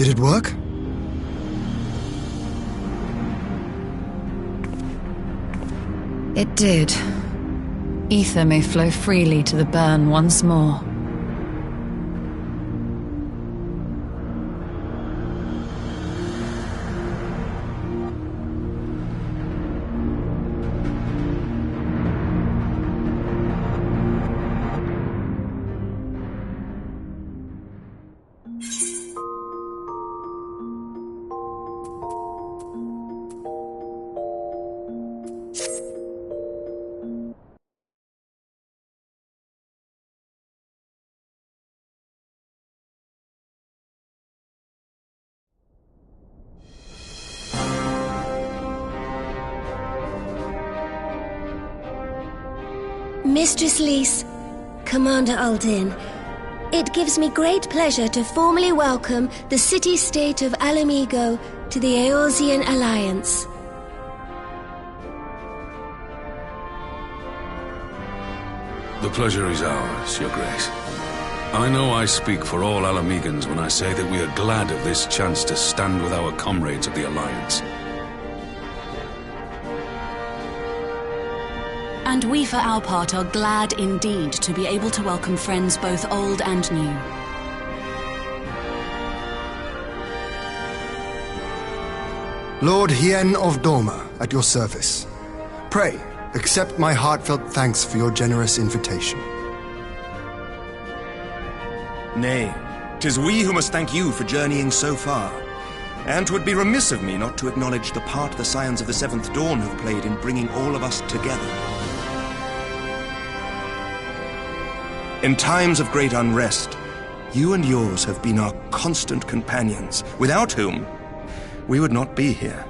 Did it work? It did. Ether may flow freely to the burn once more. Mistress Lyse, Commander Aldin, it gives me great pleasure to formally welcome the city-state of Ala Mhigo to the Eorzean Alliance. The pleasure is ours, Your Grace. I know I speak for all Ala Mhigans when I say that we are glad of this chance to stand with our comrades of the Alliance. And we, for our part, are glad indeed to be able to welcome friends both old and new. Lord Hien of Doma, at your service. Pray, accept my heartfelt thanks for your generous invitation. Nay, 'tis we who must thank you for journeying so far. And 'twould be remiss of me not to acknowledge the part the Scions of the Seventh Dawn have played in bringing all of us together. In times of great unrest, you and yours have been our constant companions, without whom we would not be here.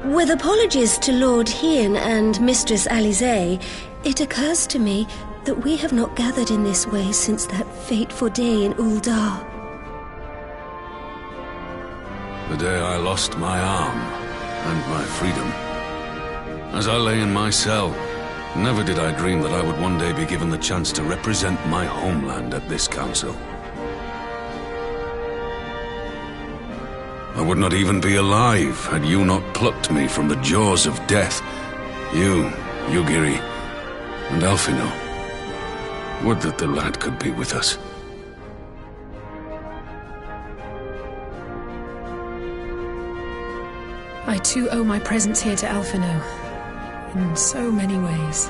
With apologies to Lord Hien and Mistress Alisaie, it occurs to me that we have not gathered in this way since that fateful day in Ul'dah. The day I lost my arm and my freedom. As I lay in my cell, never did I dream that I would one day be given the chance to represent my homeland at this council. I would not even be alive had you not plucked me from the jaws of death. You, Yugiri, and Alphinaud. Would that the lad could be with us. I too owe my presence here to Alphinaud. In so many ways.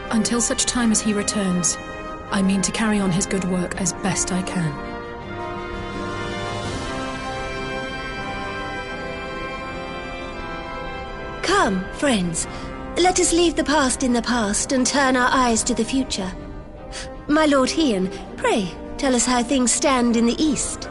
Until such time as he returns, I mean to carry on his good work as best I can. Come, friends, let us leave the past in the past and turn our eyes to the future. My Lord Hien, pray, tell us how things stand in the East.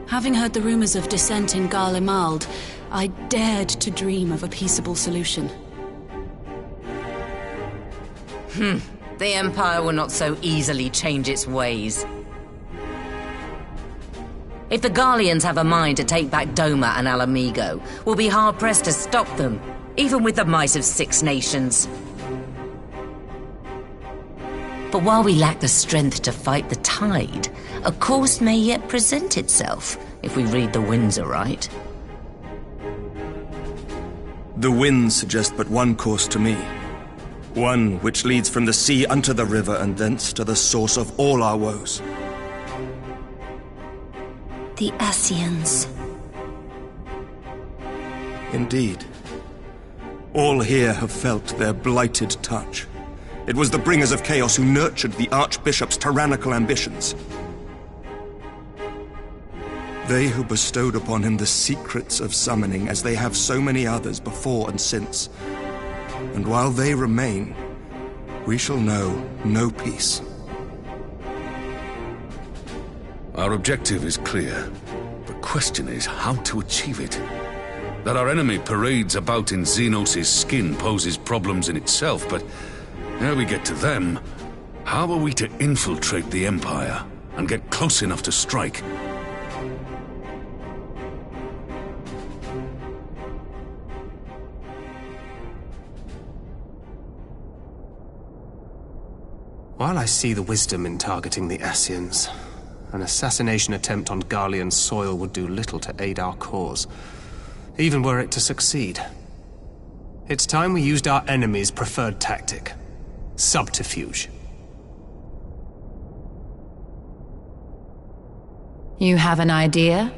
Having heard the rumors of dissent in Garlemald, I dared to dream of a peaceable solution. The Empire will not so easily change its ways. If the Garleans have a mind to take back Doma and Ala Mhigo, we'll be hard-pressed to stop them, even with the might of 6 nations. But while we lack the strength to fight the tide, a course may yet present itself, if we read the winds aright. The winds suggest but one course to me. One which leads from the sea unto the river and thence to the source of all our woes. The Ascians. Indeed. All here have felt their blighted touch. It was the bringers of chaos who nurtured the Archbishop's tyrannical ambitions. They who bestowed upon him the secrets of summoning, as they have so many others before and since. And while they remain, we shall know no peace. Our objective is clear. The question is how to achieve it. That our enemy parades about in Xenos' skin poses problems in itself, but ere we get to them, How are we to infiltrate the Empire and get close enough to strike? While I see the wisdom in targeting the Ascians, an assassination attempt on Garlean soil would do little to aid our cause, even were it to succeed. It's time we used our enemy's preferred tactic: subterfuge. You have an idea?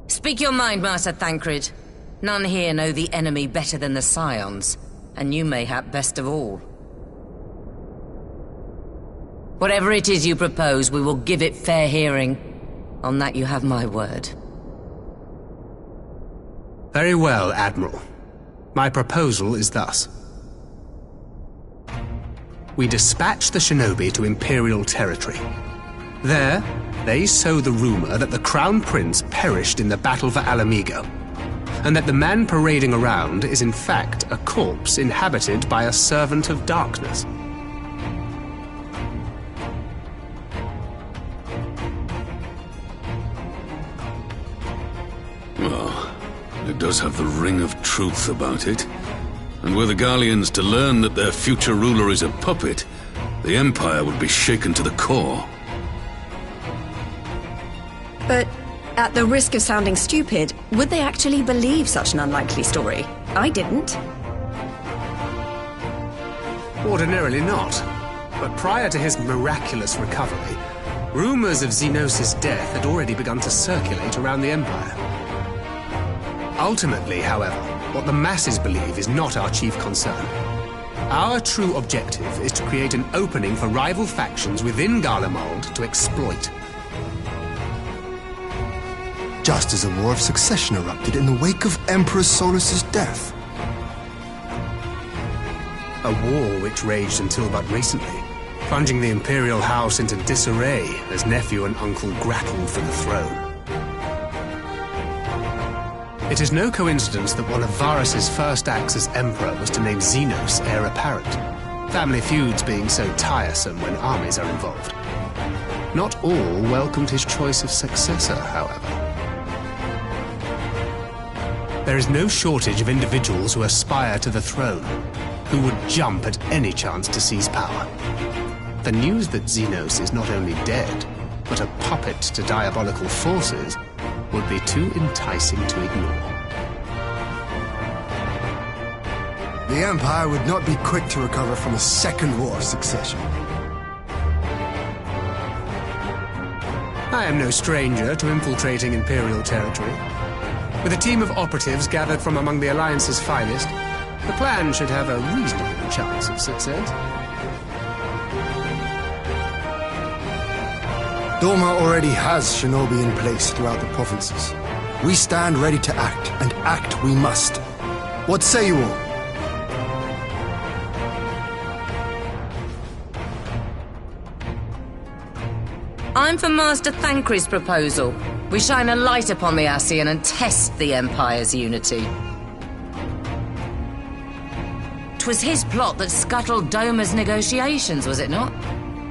Speak your mind, Master Thancred. None here know the enemy better than the Scions, and you mayhap best of all. Whatever it is you propose, we will give it fair hearing. On that you have my word. Very well, Admiral. My proposal is thus. We dispatch the shinobi to Imperial territory. There, they sow the rumor that the Crown Prince perished in the battle for Alamigo, and that the man parading around is in fact a corpse inhabited by a servant of darkness. Well, it does have the ring of truth about it. And were the Garleans to learn that their future ruler is a puppet, the Empire would be shaken to the core. But, at the risk of sounding stupid, would they actually believe such an unlikely story? I didn't. Ordinarily not. But prior to his miraculous recovery, rumors of Zenos' death had already begun to circulate around the Empire. Ultimately, however, what the masses believe is not our chief concern. Our true objective is to create an opening for rival factions within Garlemald to exploit. Just as a war of succession erupted in the wake of Emperor Solus's death. A war which raged until but recently, plunging the Imperial House into disarray as nephew and uncle grappled for the throne. It is no coincidence that one of Varus's first acts as Emperor was to name Zenos heir apparent, family feuds being so tiresome when armies are involved. Not all welcomed his choice of successor, however. There is no shortage of individuals who aspire to the throne, who would jump at any chance to seize power. The news that Zenos is not only dead, but a puppet to diabolical forces would be too enticing to ignore. The Empire would not be quick to recover from a second war of succession. I am no stranger to infiltrating Imperial territory. With a team of operatives gathered from among the Alliance's finest, the plan should have a reasonable chance of success. Doma already has shinobi in place throughout the provinces. We stand ready to act, and act we must. What say you all? I'm for Master Thancred's proposal. We shine a light upon the Ascian and test the Empire's unity. 'Twas his plot that scuttled Doma's negotiations, was it not?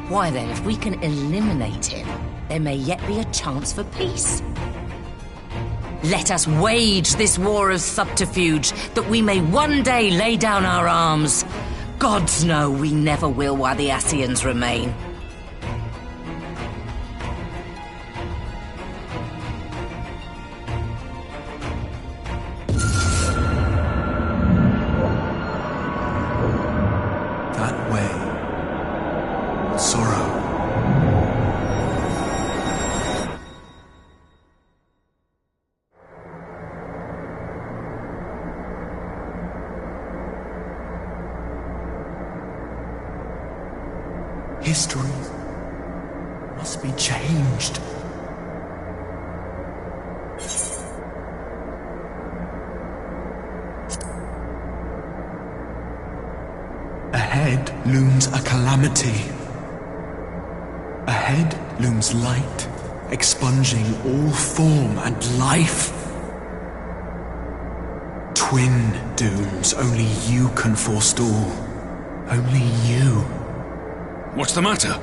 Why then, if we can eliminate him, there may yet be a chance for peace. Let us wage this war of subterfuge, that we may one day lay down our arms. Gods know we never will while the Ascians remain. That way. Sorrow. History must be changed. Ahead looms a calamity. Ahead looms light, expunging all form and life. Twin dooms only you can forestall. Only you. What's the matter?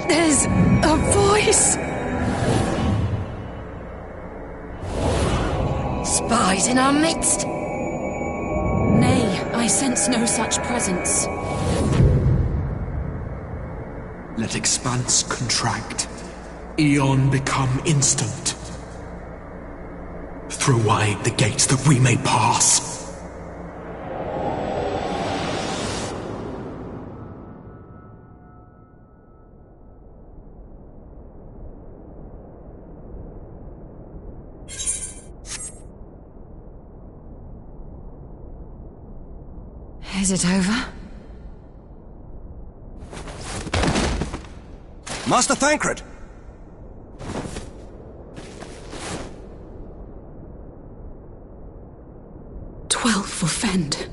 There's a voice! Spies in our midst? Nay, I sense no such presence. Let expanse contract. Eon become instant. Throw wide the gates that we may pass. Is it over? Master Thancred! For Fend.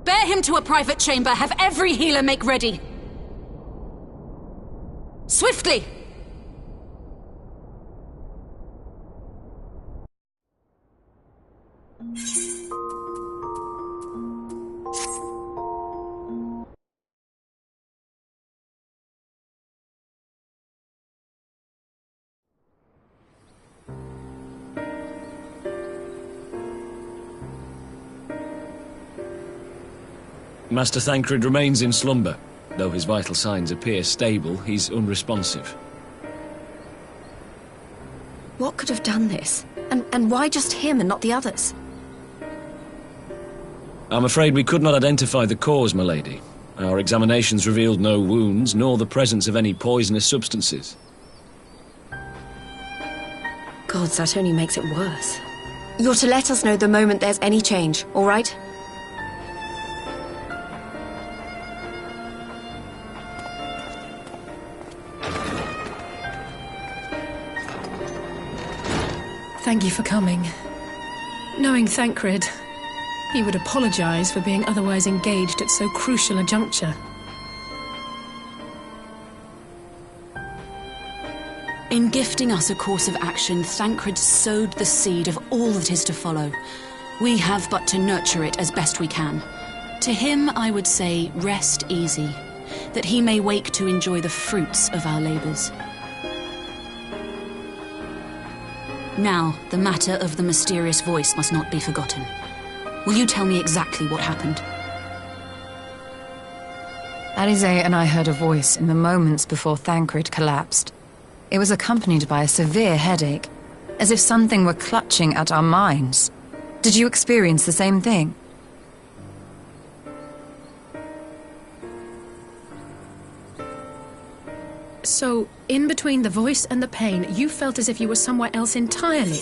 Bear him to a private chamber. Have every healer make ready. Swiftly! Master Thancred remains in slumber. Though his vital signs appear stable, he's unresponsive. What could have done this? And why just him and not the others? I'm afraid we could not identify the cause, my lady. Our examinations revealed no wounds, nor the presence of any poisonous substances. Gods, that only makes it worse. You're to let us know the moment there's any change, all right? Thank you for coming. Knowing Thancred, he would apologize for being otherwise engaged at so crucial a juncture. In gifting us a course of action, Thancred sowed the seed of all that is to follow. We have but to nurture it as best we can. To him, I would say, rest easy, that he may wake to enjoy the fruits of our labors. Now, the matter of the mysterious voice must not be forgotten. Will you tell me exactly what happened? Alize and I heard a voice in the moments before Thancred collapsed. It was accompanied by a severe headache, as if something were clutching at our minds. Did you experience the same thing? So, in between the voice and the pain, you felt as if you were somewhere else entirely.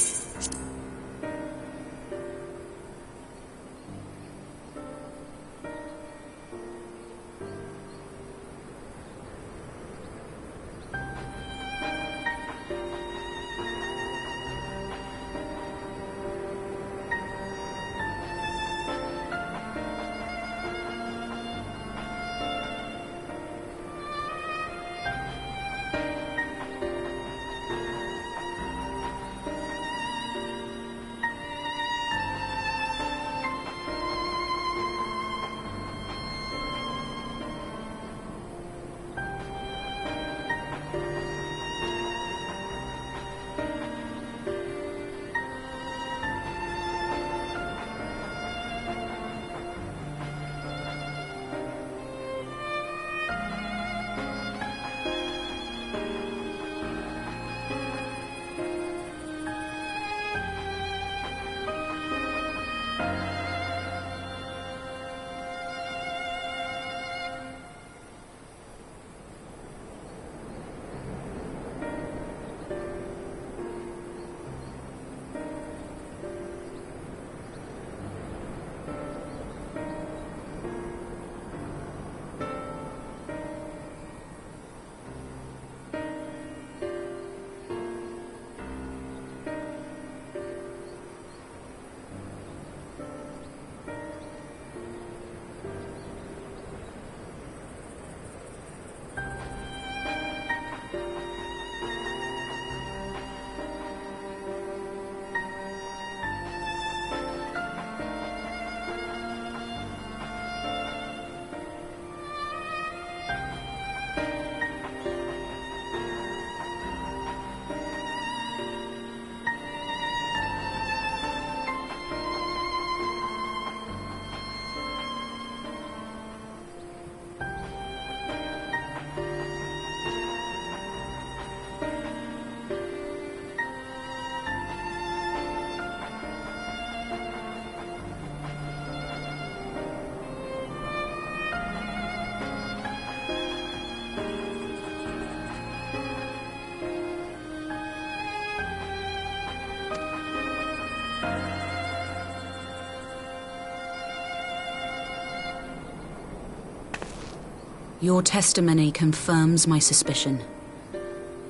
Your testimony confirms my suspicion.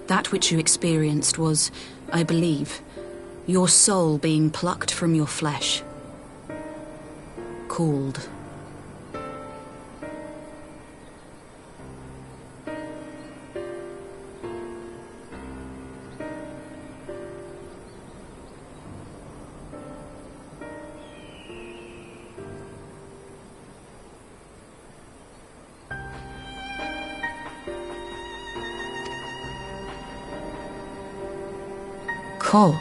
That which you experienced was, I believe, your soul being plucked from your flesh. Called. Called.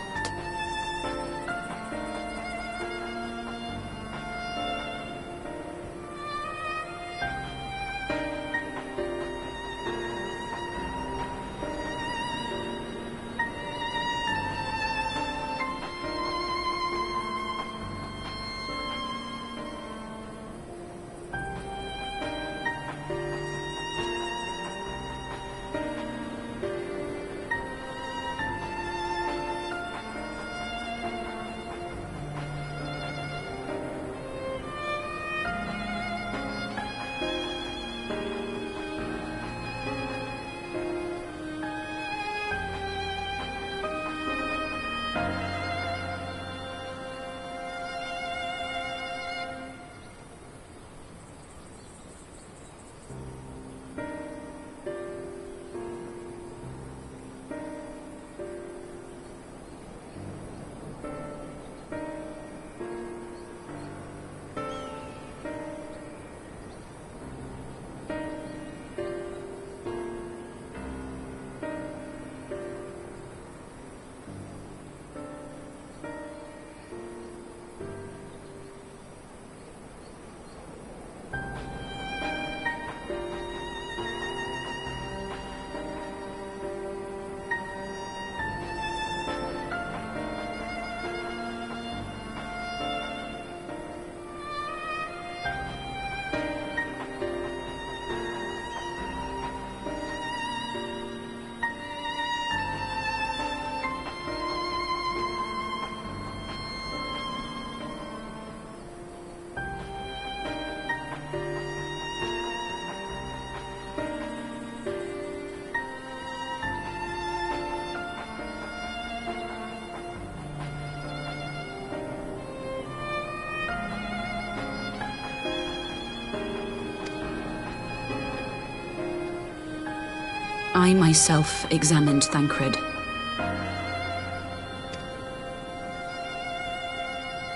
I myself examined Thancred.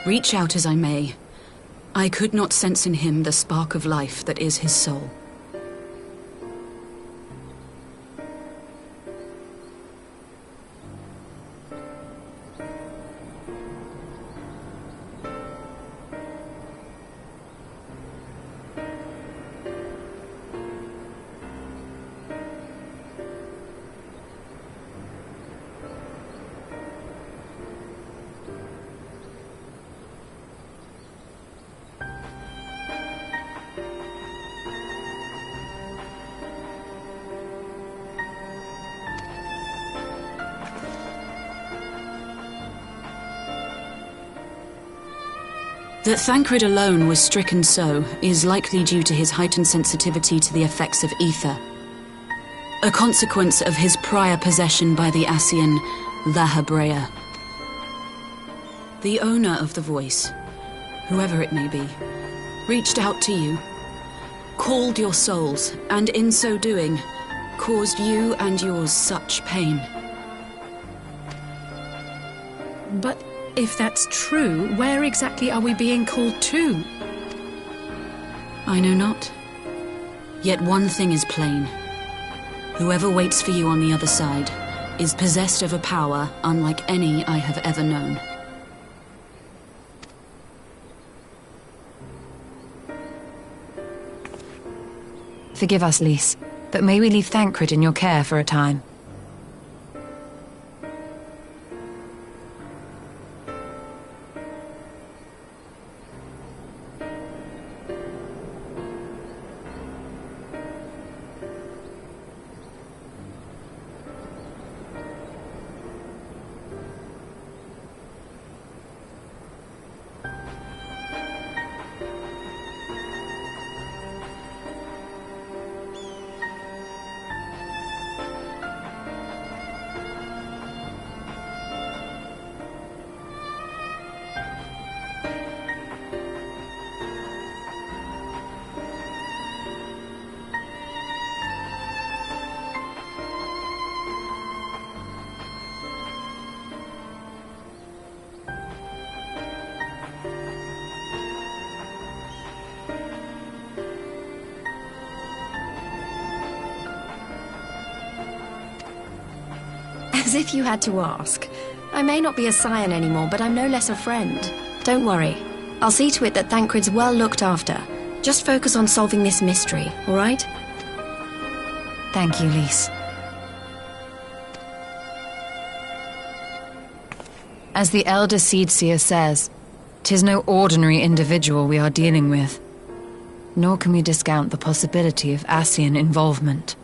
Reach out as I may, I could not sense in him the spark of life that is his soul. That Thancred alone was stricken so is likely due to his heightened sensitivity to the effects of ether, a consequence of his prior possession by the Ascian Lahabrea. The owner of the voice, whoever it may be, reached out to you, called your souls, and in so doing, caused you and yours such pain. But if that's true, where exactly are we being called to? I know not. Yet one thing is plain. Whoever waits for you on the other side is possessed of a power unlike any I have ever known. Forgive us, Lys, but may we leave Thancred in your care for a time? As if you had to ask. I may not be a scion anymore, but I'm no less a friend. Don't worry. I'll see to it that Thancred's well looked after. Just focus on solving this mystery, all right? Thank you, Lys. As the Elder Seedseer says, 'tis no ordinary individual we are dealing with. Nor can we discount the possibility of Ascian involvement.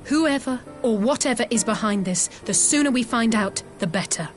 Whoever or whatever is behind this, the sooner we find out, the better.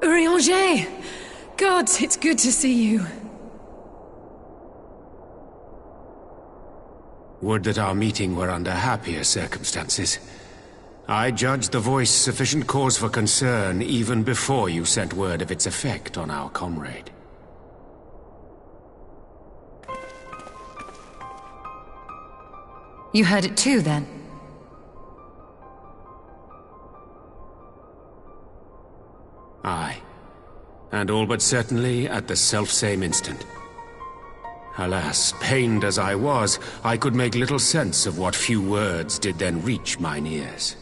Urianger! Gods, it's good to see you. Would that our meeting were under happier circumstances. I judged the voice sufficient cause for concern even before you sent word of its effect on our comrade. You heard it too, then? Aye. And all but certainly at the selfsame instant. Alas, pained as I was, I could make little sense of what few words did then reach mine ears.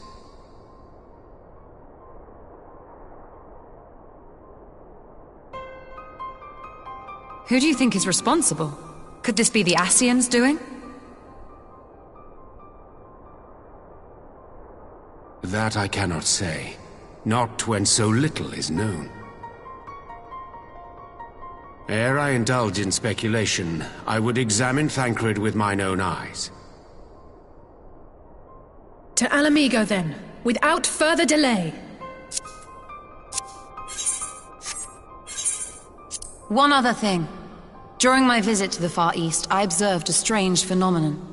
Who do you think is responsible? Could this be the Ascians doing? That I cannot say. Not when so little is known. Ere I indulge in speculation, I would examine Thancred with mine own eyes. To Alamigo, then, without further delay. One other thing. During my visit to the Far East, I observed a strange phenomenon.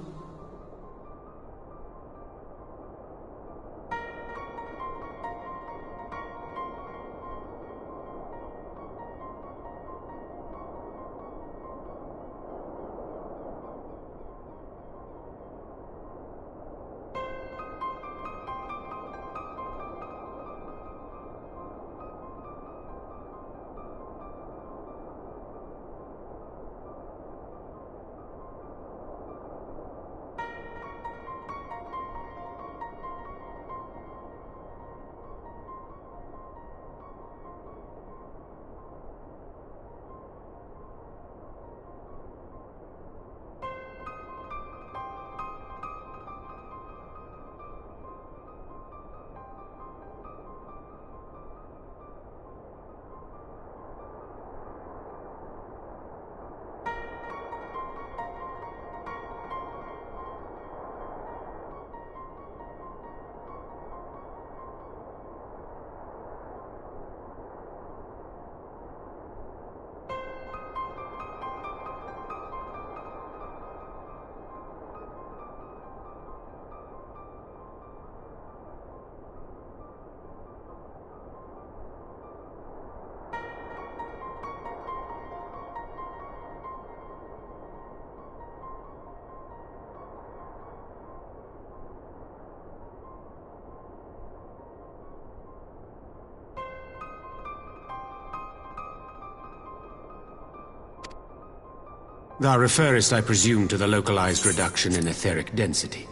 Thou referrest, I presume, to the localized reduction in etheric density.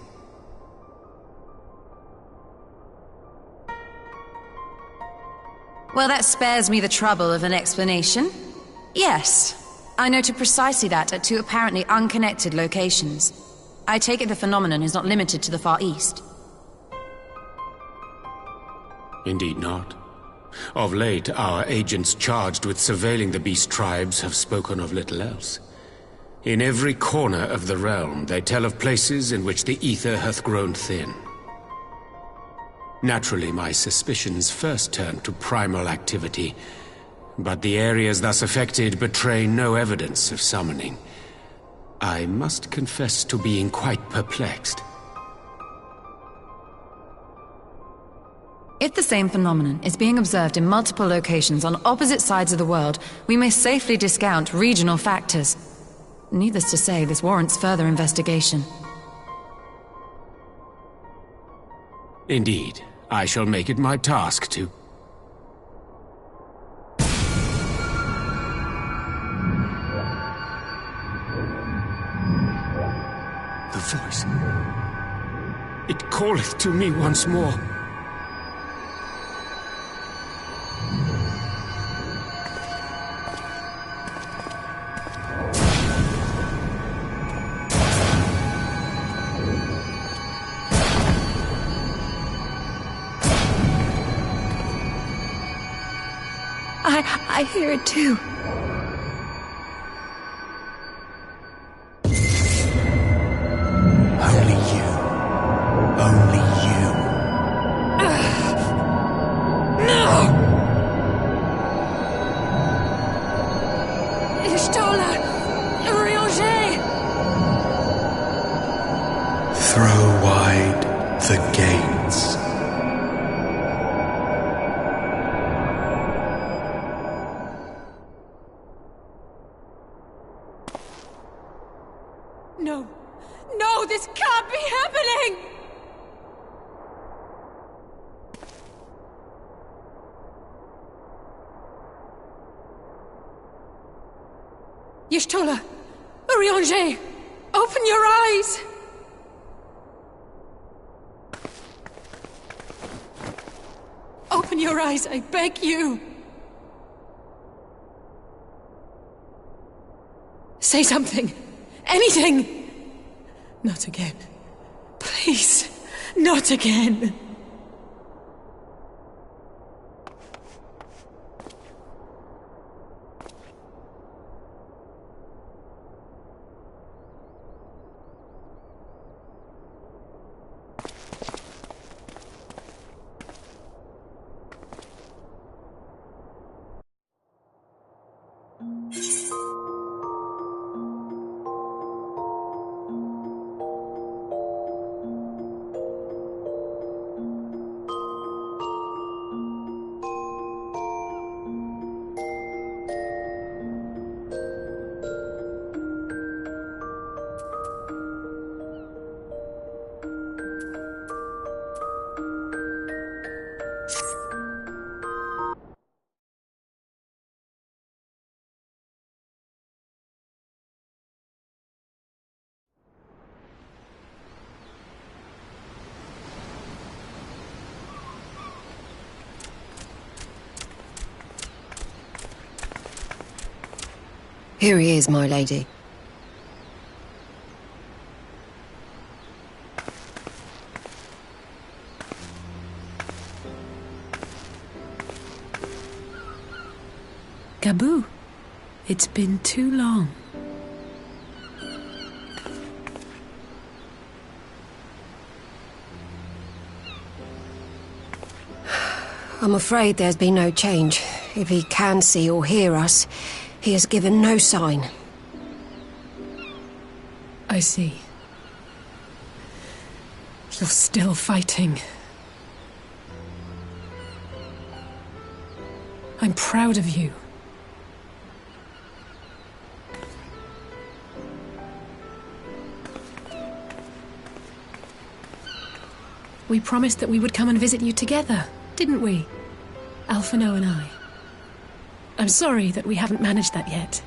Well, that spares me the trouble of an explanation. Yes, I noted precisely that at two apparently unconnected locations. I take it the phenomenon is not limited to the Far East. Indeed not. Of late, our agents charged with surveilling the beast tribes have spoken of little else. In every corner of the realm, they tell of places in which the ether hath grown thin. Naturally, my suspicions first turned to primal activity, but the areas thus affected betray no evidence of summoning. I must confess to being quite perplexed. If the same phenomenon is being observed in multiple locations on opposite sides of the world, we may safely discount regional factors. Needless to say, this warrants further investigation. Indeed, I shall make it my task to... The voice. It calleth to me once more. I hear it too. Only you. Only you. No! Y'shtola! Urianger! Throw wide the gates. No! No, this can't be happening! Y'shtola! Urianger! Open your eyes! Open your eyes, I beg you! Say something! Anything! Not again. Please, not again. Here he is, my lady. Gabu, it's been too long. I'm afraid there's been no change. If he can see or hear us, he has given no sign. I see. You're still fighting. I'm proud of you. We promised that we would come and visit you together, didn't we? Alphinaud and I. I'm sorry that we haven't managed that yet.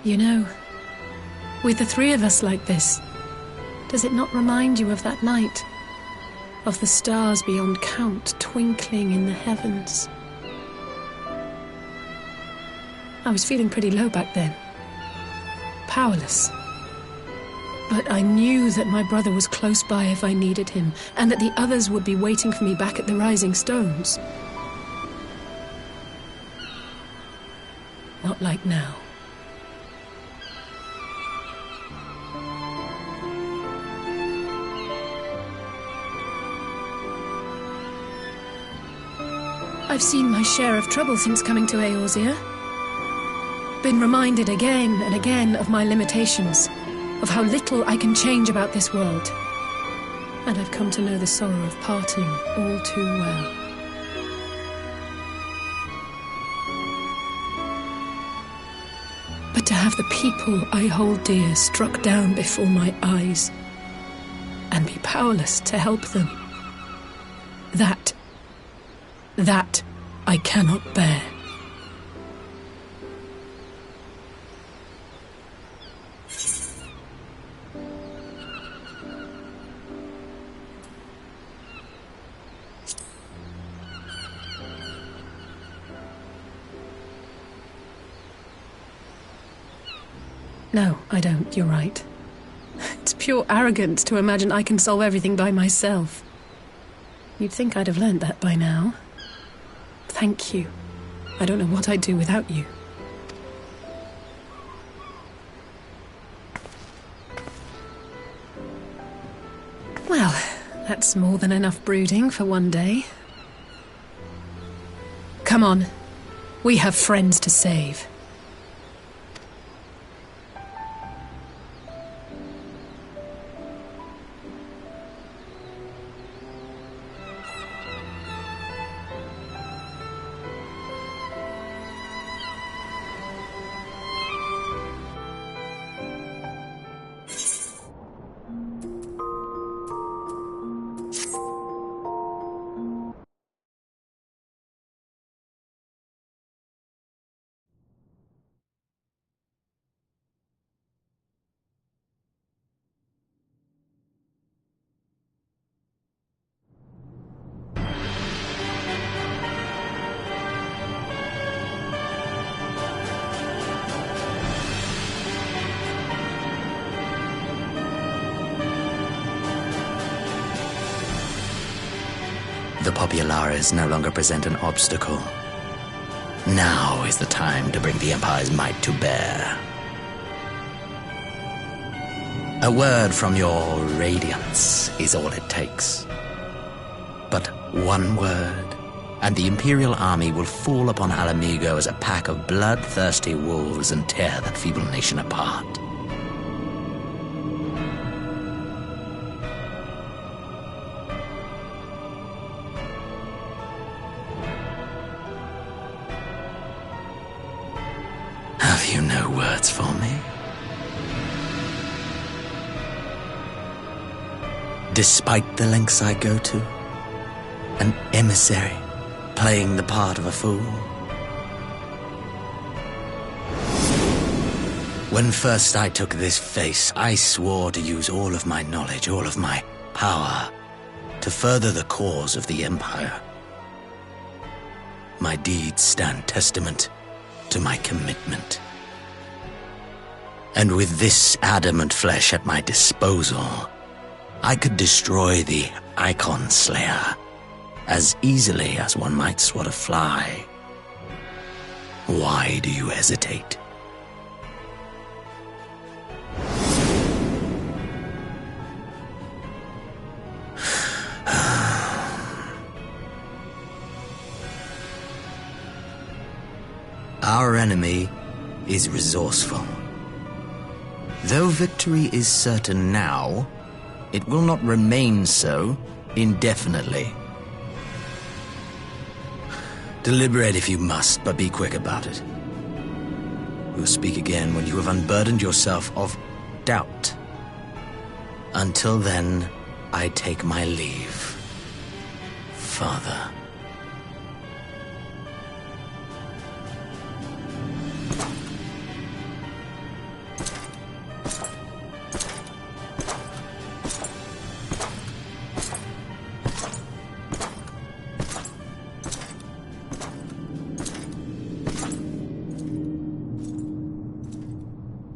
You know, with the three of us like this, does it not remind you of that night? Of the stars beyond count twinkling in the heavens? I was feeling pretty low back then. Powerless. But I knew that my brother was close by if I needed him, and that the others would be waiting for me back at the Rising Stones. Not like now. I've seen my share of trouble since coming to Eorzea. Been reminded again and again of my limitations, of how little I can change about this world. And I've come to know the sorrow of parting all too well. to have the people I hold dear struck down before my eyes, and be powerless to help them. That I cannot bear. No, I don't. You're right. It's pure arrogance to imagine I can solve everything by myself. You'd think I'd have learned that by now. Thank you. I don't know what I'd do without you. Well, that's more than enough brooding for one day. Come on. We have friends to save. The Populares no longer present an obstacle. Now is the time to bring the Empire's might to bear. A word from your Radiance is all it takes. But one word, and the Imperial army will fall upon Alamigo as a pack of bloodthirsty wolves and tear that feeble nation apart. Have you no words for me? Despite the lengths I go to, an emissary playing the part of a fool. When first I took this face, I swore to use all of my knowledge, all of my power, to further the cause of the Empire. My deeds stand testament to my commitment. And with this adamant flesh at my disposal, I could destroy the Icon Slayer as easily as one might swat a fly. Why do you hesitate? Our enemy is resourceful. Though victory is certain now, it will not remain so indefinitely. Deliberate if you must, but be quick about it. We'll speak again when you have unburdened yourself of doubt. Until then, I take my leave, Father.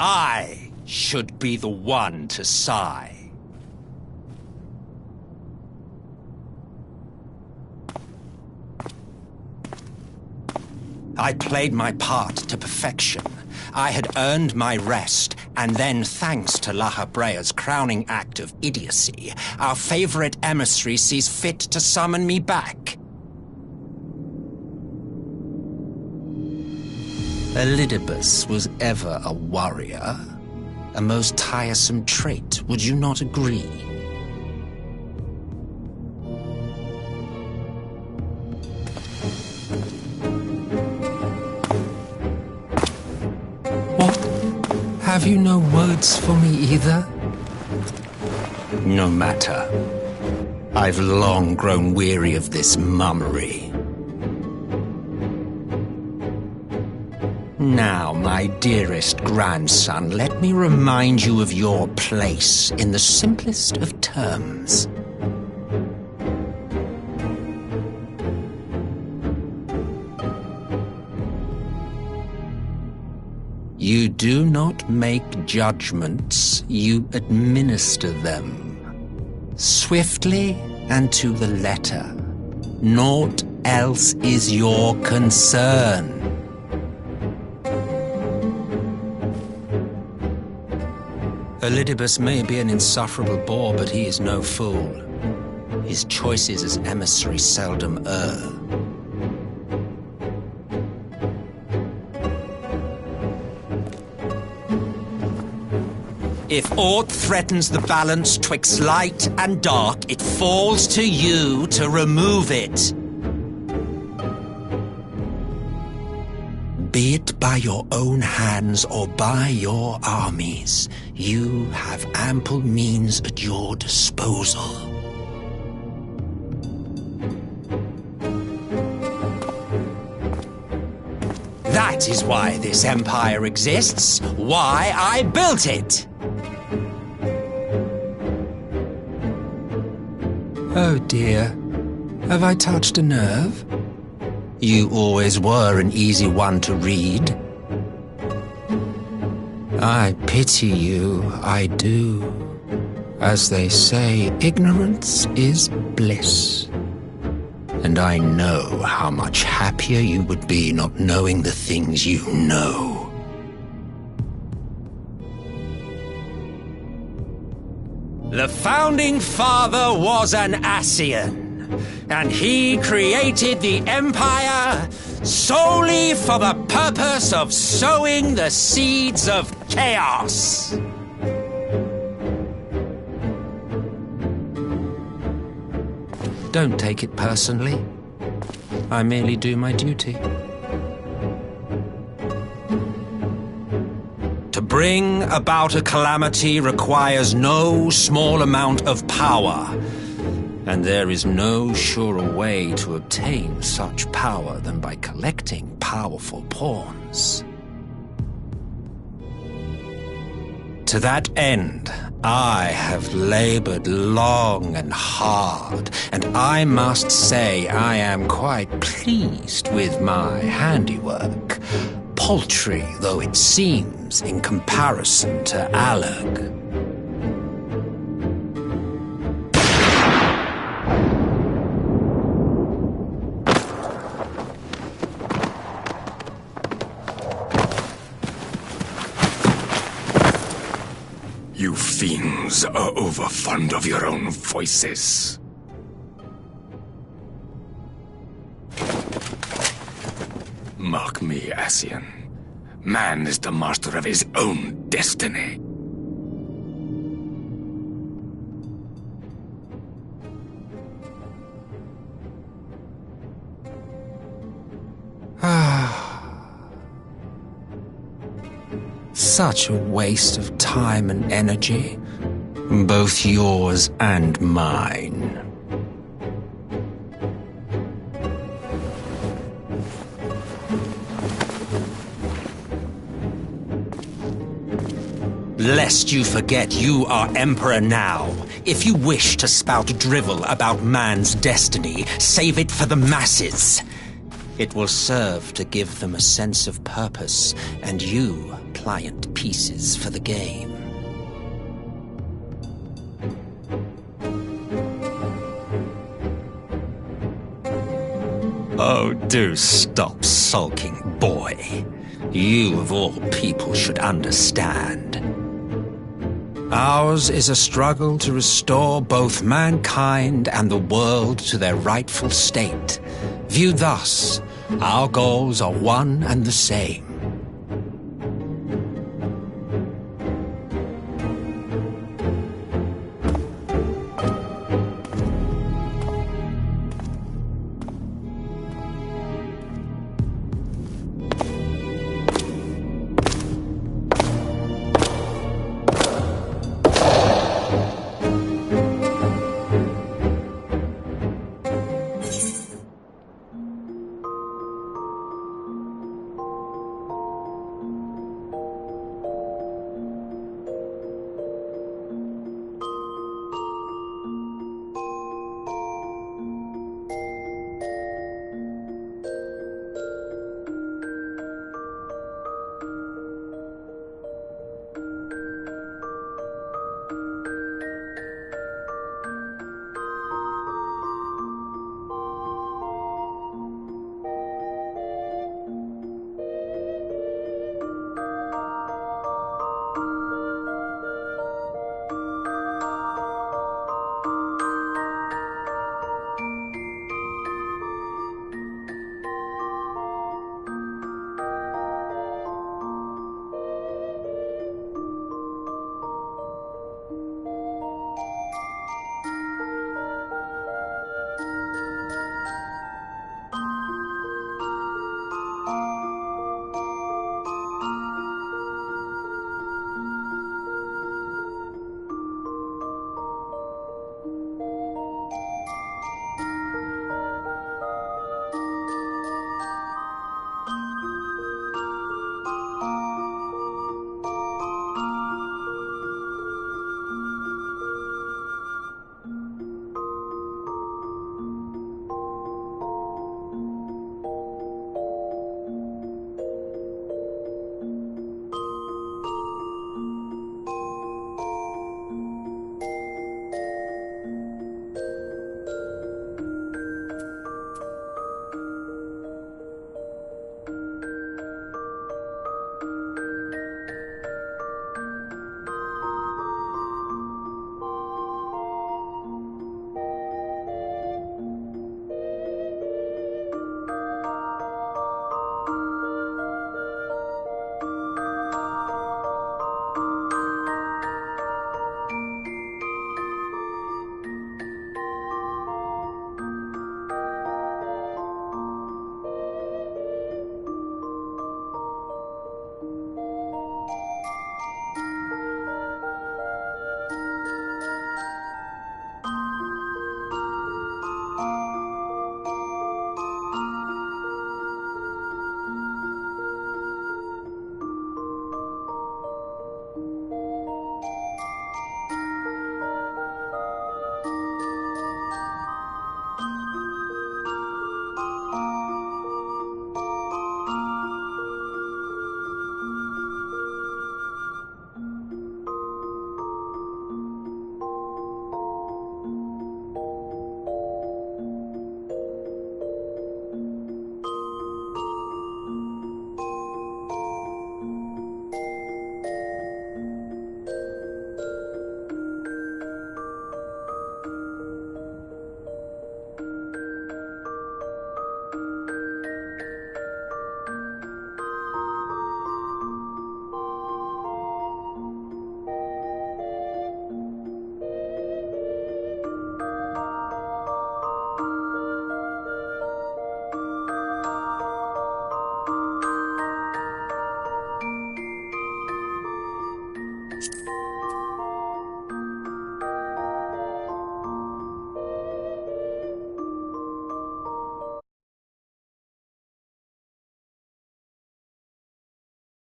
I should be the one to sigh. I played my part to perfection. I had earned my rest, and then, thanks to La Habrea's crowning act of idiocy, our favorite emissary sees fit to summon me back. Elidibus was ever a warrior. A most tiresome trait, would you not agree? What? Have you no words for me either? No matter. I've long grown weary of this mummery. Now, my dearest grandson, let me remind you of your place in the simplest of terms. You do not make judgments, you administer them. Swiftly and to the letter. Naught else is your concern. Elidibus may be an insufferable bore, but he is no fool. His choices as emissary seldom err. If aught threatens the balance twixt light and dark, it falls to you to remove it. Be it by your own hands or by your armies, you have ample means at your disposal. That is why this empire exists, why I built it. Oh dear, have I touched a nerve? You always were an easy one to read. I pity you, I do. As they say, ignorance is bliss. And I know how much happier you would be not knowing the things you know. The founding father was an Ascian, and he created the Empire solely for the purpose of sowing the seeds of chaos. Don't take it personally. I merely do my duty. To bring about a calamity requires no small amount of power, and there is no surer way to obtain such power than by collecting powerful pawns. To that end, I have labored long and hard, and I must say I am quite pleased with my handiwork, paltry though it seems in comparison to Allag. You fiends are overfond of your own voices. Mark me, Ascian. Man is the master of his own destiny. Such a waste of time and energy, both yours and mine. Lest you forget you are Emperor now. If you wish to spout drivel about man's destiny, save it for the masses. It will serve to give them a sense of purpose, and you pliant pieces for the game. Oh, do stop sulking, boy. You, of all people, should understand. Ours is a struggle to restore both mankind and the world to their rightful state. Viewed thus, our goals are one and the same.